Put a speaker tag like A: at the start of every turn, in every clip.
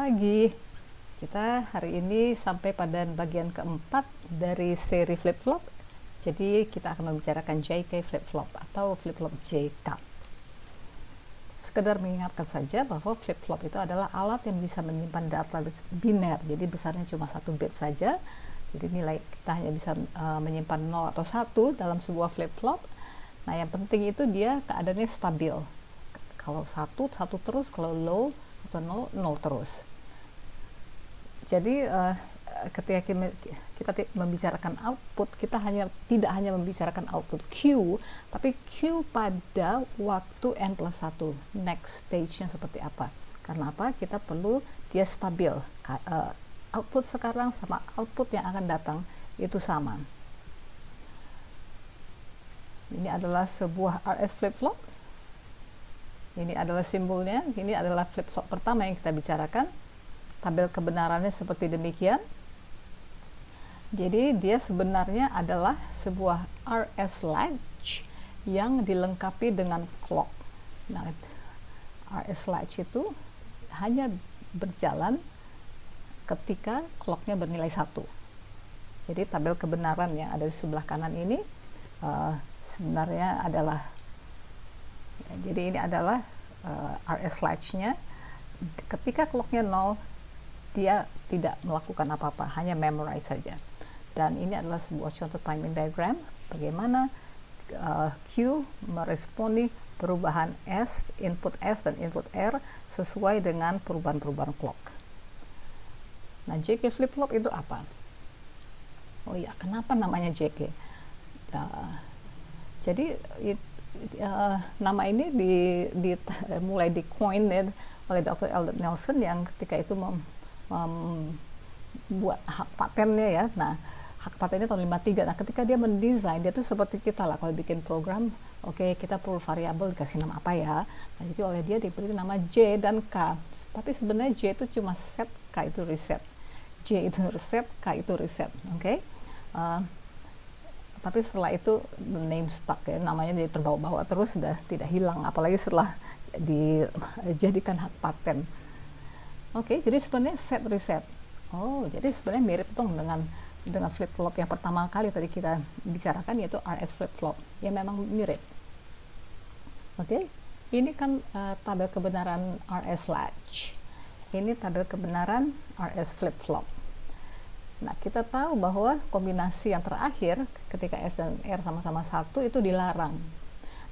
A: pagi. Kita hari ini sampai pada bagian keempat dari seri flip-flop. Jadi kita akan membicarakan JK flip-flop atau flip-flop JK. Sekedar mengingatkan saja bahwa flip-flop itu adalah alat yang bisa menyimpan data biner. Jadi besarnya cuma 1 bit saja. Jadi nilai kita hanya bisa menyimpan 0 atau 1 dalam sebuah flip-flop. Nah, yang penting itu dia keadaannya stabil. Kalau 1 terus, kalau low atau 0 terus. Jadi ketika kita membicarakan output, kita tidak hanya membicarakan output Q, tapi Q pada waktu n+1, next stage-nya seperti apa. Karena apa? Kita perlu dia stabil. Output sekarang sama output yang akan datang itu sama. Ini adalah sebuah RS flip-flop. Ini adalah simbolnya. Ini adalah flip-flop pertama yang kita bicarakan. Tabel kebenarannya seperti demikian. Jadi dia sebenarnya adalah sebuah RS latch yang dilengkapi dengan clock. Nah, RS latch itu hanya berjalan ketika clocknya bernilai 1. Jadi tabel kebenaran yang ada di sebelah kanan ini sebenarnya adalah jadi ini adalah RS latch-nya. Ketika clocknya 0, dia tidak melakukan apa-apa, hanya memorize saja. Dan ini adalah sebuah contoh timing diagram bagaimana Q meresponi perubahan input S dan input R sesuai dengan perubahan-perubahan clock. Nah, JK flip-flop itu apa? Oh ya, kenapa namanya JK? Jadi nama ini mulai di-coin oleh Dr. Elliot Nelson yang ketika itu membuat hak patennya ya. Nah, hak patennya tahun 53. Nah, ketika dia mendesain, dia tuh seperti kita lah kalau bikin program, oke, kita perlu variabel dikasih nama apa ya. Nah, jadi oleh dia diberi nama J dan K. Tapi sebenarnya J itu cuma set, K itu reset. J itu reset, K itu reset. Oke. Tapi setelah itu name stuck ya, namanya dia terbawa-bawa terus, sudah tidak hilang, apalagi setelah dijadikan hak paten. Oke, jadi sebenarnya set reset. Oh, jadi sebenarnya mirip dong dengan flip-flop yang pertama kali tadi kita bicarakan, yaitu RS flip-flop. Ya memang mirip. Oke, ini kan tabel kebenaran RS latch. Ini tabel kebenaran RS flip-flop. Nah, kita tahu bahwa kombinasi yang terakhir ketika S dan R sama-sama 1 itu dilarang.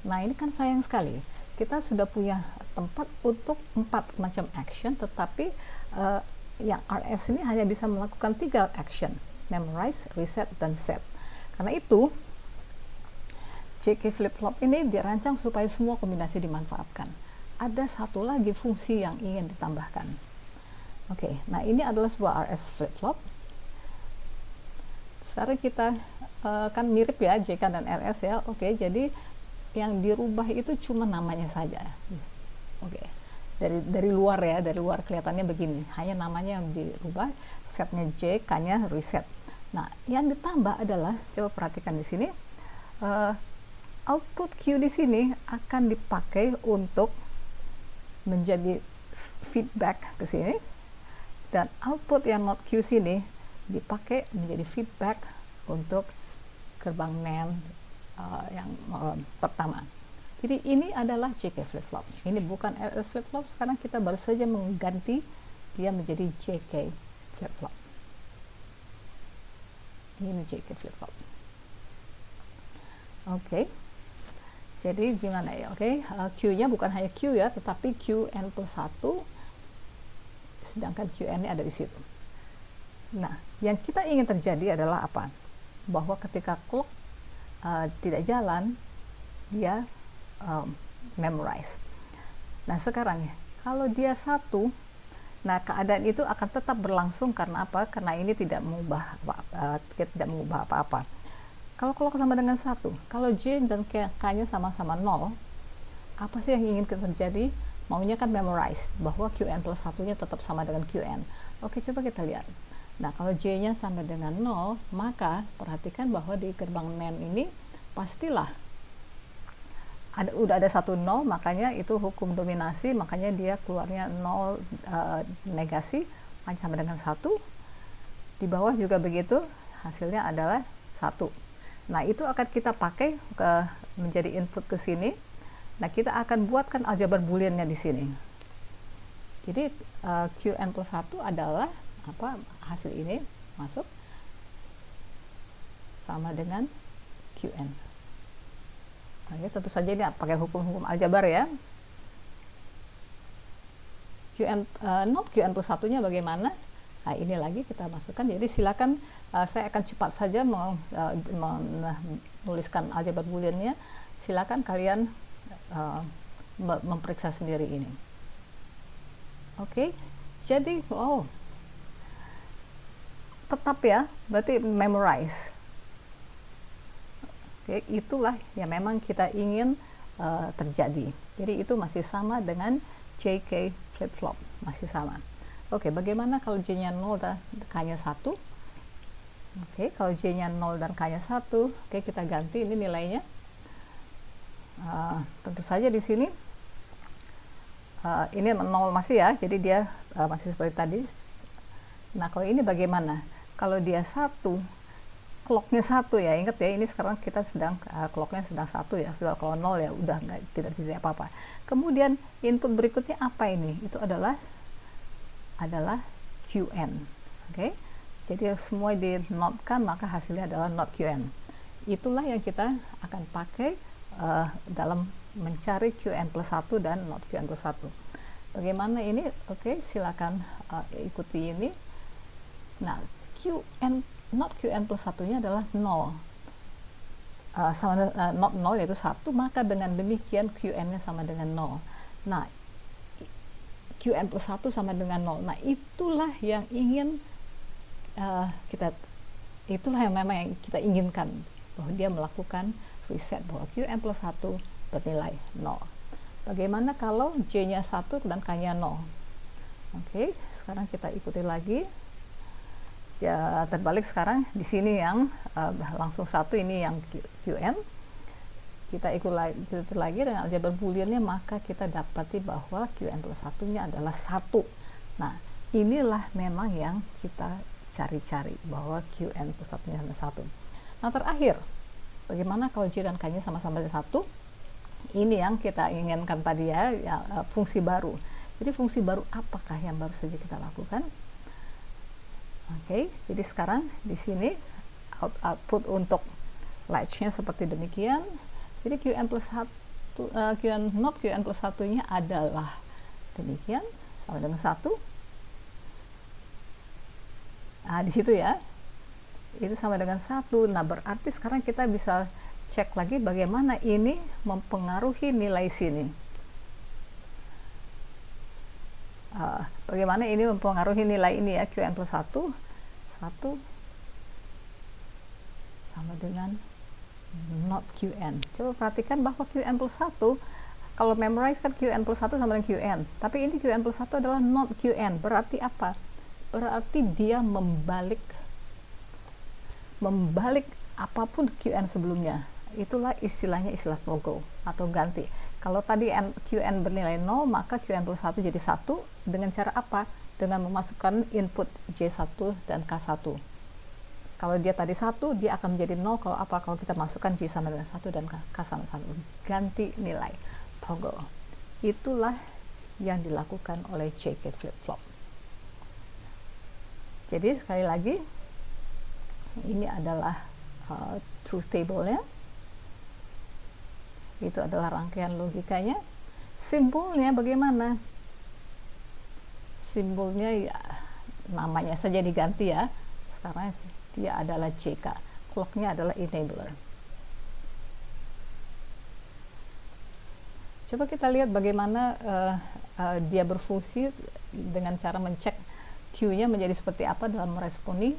A: Nah, ini kan sayang sekali. Kita sudah punya tempat untuk 4 macam action, tetapi yang RS ini hanya bisa melakukan 3 action, memorize, reset, dan set. Karena itu JK flip-flop ini dirancang supaya semua kombinasi dimanfaatkan. Ada satu lagi fungsi yang ingin ditambahkan. Oke, nah ini adalah sebuah RS flip-flop. Sekarang kita kan mirip ya JK dan RS ya. Oke, jadi yang dirubah itu cuma namanya saja. Oke. Dari luar ya, dari luar kelihatannya begini. Hanya namanya yang dirubah, setnya J, K-nya reset. Nah, yang ditambah adalah, coba perhatikan di sini, output Q di sini akan dipakai untuk menjadi feedback ke sini, dan output yang not Q sini dipakai menjadi feedback untuk gerbang NAND yang pertama. Jadi ini adalah JK flip-flop. Ini bukan RS flip-flop. Sekarang kita baru saja mengganti dia menjadi JK flip-flop. Ini JK flip-flop. Oke. Jadi gimana ya? Oke, Q-nya bukan hanya Q ya, tetapi QN+1, sedangkan QN-nya ada di situ. Nah, yang kita ingin terjadi adalah apa? Bahwa ketika clock tidak jalan, dia memorize. Nah, sekarang ya, kalau dia 1, nah keadaan itu akan tetap berlangsung. Karena apa? Karena ini tidak mengubah apa-apa. Kalau clock sama dengan 1, kalau J dan K-nya sama-sama 0, apa sih yang ingin terjadi? Maunya kan memorize, bahwa QN+1-nya tetap sama dengan QN. Oke, coba kita lihat. Nah, kalau J-nya sama dengan 0, maka perhatikan bahwa di gerbang NAND ini pastilah udah ada 1 0, makanya itu hukum dominasi, makanya dia keluarnya 0 negasi sama dengan 1. Di bawah juga begitu, hasilnya adalah 1. Nah, itu akan kita pakai menjadi input ke sini. Nah, kita akan buatkan aljabar booleannya di sini. Jadi Qn plus 1 adalah apa? Hasil ini masuk sama dengan Qn. Nah, tentu saja ini pakai hukum-hukum aljabar ya. Not Qn plus 1-nya bagaimana? Nah, ini lagi kita masukkan. Jadi silakan, saya akan cepat saja menuliskan aljabar booleannya. Silakan kalian memeriksa sendiri ini. Oke, jadi tetap ya, berarti memorize. Oke, itulah yang memang kita ingin terjadi. Jadi itu masih sama dengan JK flip-flop, masih sama. Oke, bagaimana kalau J-nya 0 dan K-nya 1? Oke, kalau J-nya 0 dan K-nya 1, oke, kita ganti ini nilainya. Tentu saja di sini ini 0 masih ya, jadi dia masih seperti tadi. Nah, kalau ini bagaimana? Kalau dia 1, clocknya 1 ya, ingat ya, ini sekarang kita sedang clocknya sedang 1 ya. Sudah, kalau 0 ya udah tidak terjadi apa-apa. Kemudian input berikutnya apa ini? Itu adalah Qn. Oke, jadi semua di not-kan, maka hasilnya adalah not Qn. Itulah yang kita akan pakai dalam mencari Qn plus 1 dan not Qn plus 1. Bagaimana ini? Oke, silakan ikuti ini. Nah, not Qn plus 1-nya adalah 0. Not 0 yaitu 1, maka dengan demikian Qn-nya sama dengan 0. Nah, Qn plus 1 sama dengan 0. Nah, itulah yang ingin itulah yang memang yang kita inginkan, bahwa dia melakukan reset bahwa Qn plus 1 bernilai 0. Bagaimana kalau J-nya 1 dan K-nya 0? Oke, sekarang kita ikuti lagi. Terbalik sekarang, di sini yang langsung 1, ini yang Qn. Kita ikuti lagi dengan aljabar booleannya, maka kita dapati bahwa Qn plus 1-nya adalah 1. Nah, inilah memang yang kita cari-cari, bahwa Qn plus 1-nya adalah 1. Nah, terakhir, bagaimana kalau J dan K-nya sama-sama 1? Ini yang kita inginkan tadi ya, fungsi baru. Jadi fungsi baru apakah yang baru saja kita lakukan? Oke, jadi sekarang di sini output untuk latch-nya seperti demikian. Jadi Qn plus 1, not Qn plus 1-nya adalah demikian, sama dengan 1. Nah, di situ ya, itu sama dengan 1. Nah, berarti sekarang kita bisa cek lagi bagaimana ini mempengaruhi nilai sini. Bagaimana ini mempengaruhi nilai ini ya, Qn plus 1 sama dengan not Qn. Coba perhatikan bahwa Qn plus 1, kalau memorize kan Qn plus 1 sama dengan Qn, tapi ini Qn plus 1 adalah not Qn. Berarti apa? Berarti dia membalik apapun Qn sebelumnya. Itulah istilahnya istilah toggle atau ganti. Kalau tadi Qn bernilai 0, maka Qn plus 1 jadi 1 dengan cara apa? Dengan memasukkan input J1 dan K1. Kalau dia tadi 1, dia akan menjadi 0 kalau apa? Kalau kita masukkan J sama dengan 1 dan K sama 1. Ganti nilai, toggle. Itulah yang dilakukan oleh JK flip-flop. Jadi sekali lagi, ini adalah truth table-nya. Itu adalah rangkaian logikanya. Simbolnya bagaimana? Simbolnya ya, namanya saja diganti ya. Sekarang dia adalah JK. Clock-nya adalah enabler. Coba kita lihat bagaimana dia berfungsi dengan cara mencek Q-nya menjadi seperti apa dalam meresponi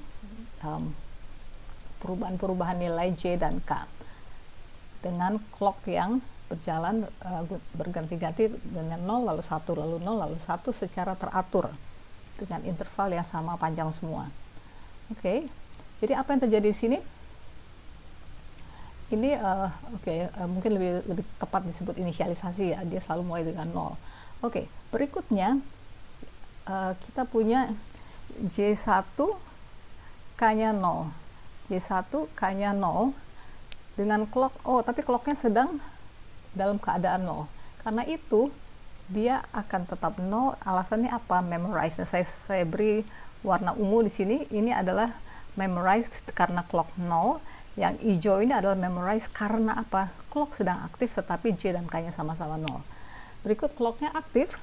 A: perubahan-perubahan nilai J dan K dengan clock yang berjalan berganti-ganti dengan 0 lalu 1 lalu 0 lalu 1 secara teratur dengan interval yang sama panjang semua. Oke, jadi apa yang terjadi di sini? ini mungkin lebih tepat disebut inisialisasi ya, dia selalu mulai dengan 0. Oke, berikutnya kita punya J1 K-nya 0. J1 K-nya 0 dengan clock, tapi clocknya sedang dalam keadaan 0. Karena itu dia akan tetap 0. Alasannya apa? Memorize. Nah, saya beri warna ungu di sini. Ini adalah memorize karena clock 0. Yang hijau ini adalah memorize karena apa? Clock sedang aktif tetapi J dan K-nya sama-sama 0. Berikut clocknya aktif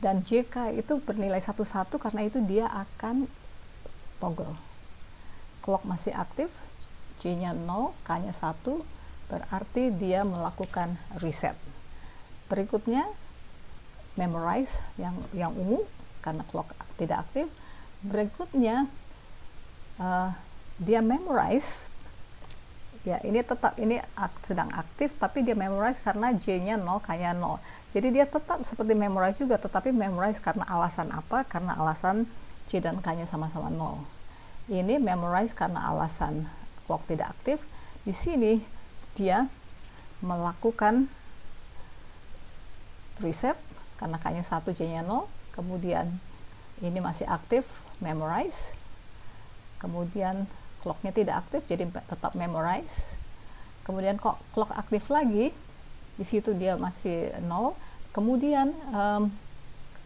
A: dan JK itu bernilai 1,1 karena itu dia akan toggle. Clock masih aktif, J-nya 0, K-nya 1, berarti dia melakukan reset. Berikutnya memorize yang ungu karena clock tidak aktif. Berikutnya dia memorize, ya ini tetap sedang aktif tapi dia memorize karena J-nya 0, K-nya 0. Jadi dia tetap seperti memorize juga, tetapi memorize karena alasan apa? Karena alasan J dan K-nya sama-sama 0. Ini memorize karena alasan clock tidak aktif. Di sini dia melakukan reset karena K-nya 1, J-nya 0. Kemudian ini masih aktif, memorize. Kemudian clocknya tidak aktif, jadi tetap memorize. Kemudian kok clock aktif lagi, di situ dia masih 0. Kemudian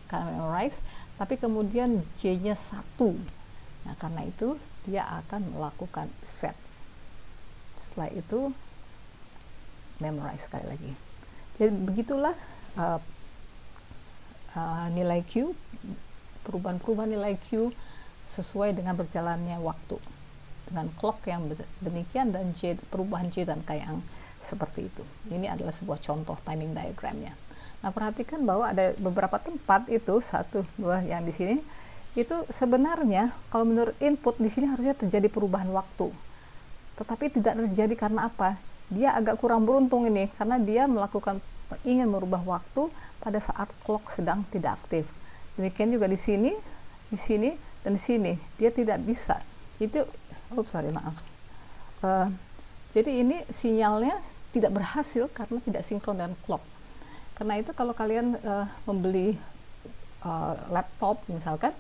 A: karena memorize, tapi kemudian J-nya 1. Nah, karena itu dia akan melakukan set. Setelah itu memorize sekali lagi. Jadi begitulah nilai Q, perubahan-perubahan nilai Q sesuai dengan berjalannya waktu. Dengan clock yang demikian dan perubahan J dan K yang seperti itu. Ini adalah sebuah contoh timing diagramnya. Nah, perhatikan bahwa ada beberapa tempat itu 1, 2 yang di sini itu sebenarnya kalau menurut input di sini harusnya terjadi perubahan waktu. Tetapi tidak terjadi karena apa? Dia agak kurang beruntung ini karena dia ingin merubah waktu pada saat clock sedang tidak aktif. Demikian juga di sini, dan di sini dia tidak bisa. Itu jadi ini sinyalnya tidak berhasil karena tidak sinkron dengan clock. Karena itu kalau kalian membeli laptop misalkan,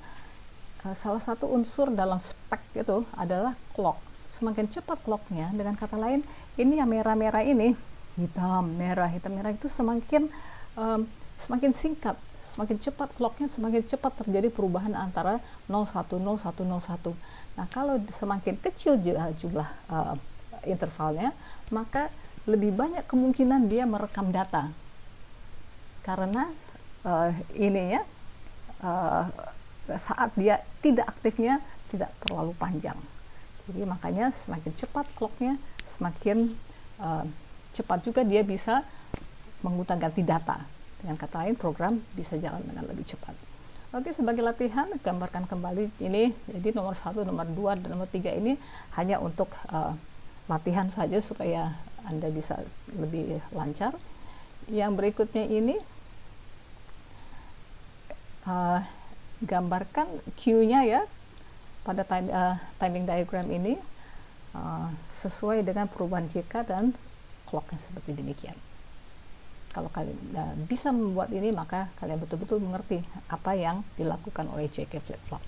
A: salah satu unsur dalam spek itu adalah clock. Semakin cepat clocknya, dengan kata lain, ini yang merah-merah ini, hitam merah itu semakin singkat, semakin cepat clocknya, semakin cepat terjadi perubahan antara 01, 01, 01. Nah, kalau semakin kecil jumlah intervalnya, maka lebih banyak kemungkinan dia merekam data. Karena saat dia tidak aktifnya tidak terlalu panjang. Jadi makanya semakin cepat clocknya, semakin cepat juga dia bisa mengutak-ganti data. Dengan kata lain, program bisa jalan dengan lebih cepat. Oke, sebagai latihan, gambarkan kembali ini. Jadi nomor 1, nomor 2, dan nomor 3 ini hanya untuk latihan saja supaya Anda bisa lebih lancar. Yang berikutnya ini gambarkan Q-nya ya pada timing diagram ini sesuai dengan perubahan JK dan clocknya seperti demikian. Kalau kalian bisa membuat ini, maka kalian betul-betul mengerti apa yang dilakukan oleh JK flip-flop.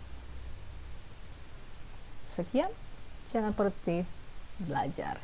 A: Sekian, jangan berhenti belajar.